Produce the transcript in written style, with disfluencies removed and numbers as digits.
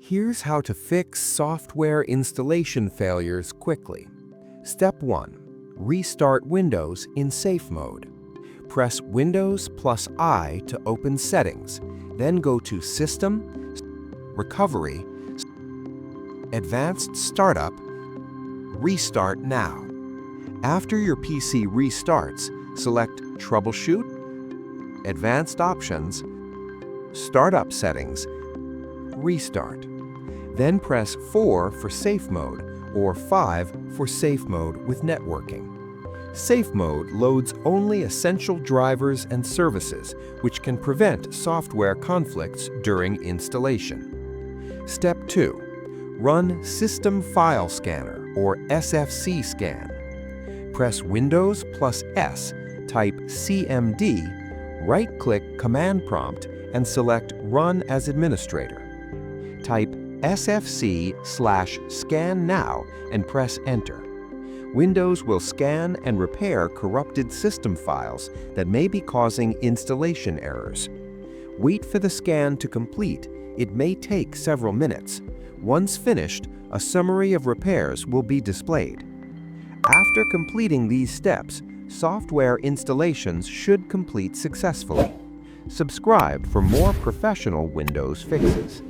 Here's how to fix software installation failures quickly. Step 1. Restart Windows in safe mode. Press Windows plus I to open Settings, then go to System, Recovery, Advanced Startup, Restart Now. After your PC restarts, select Troubleshoot, Advanced Options, Startup Settings, Restart. Then press 4 for Safe Mode or 5 for Safe Mode with networking. Safe Mode loads only essential drivers and services, which can prevent software conflicts during installation. Step 2. Run System File Scanner or SFC scan. Press Windows plus S, type CMD, right-click Command Prompt, and select Run as Administrator. Type SFC/Scan Now and press Enter. Windows will scan and repair corrupted system files that may be causing installation errors. Wait for the scan to complete. It may take several minutes. Once finished, a summary of repairs will be displayed. After completing these steps, software installations should complete successfully. Subscribe for more professional Windows fixes.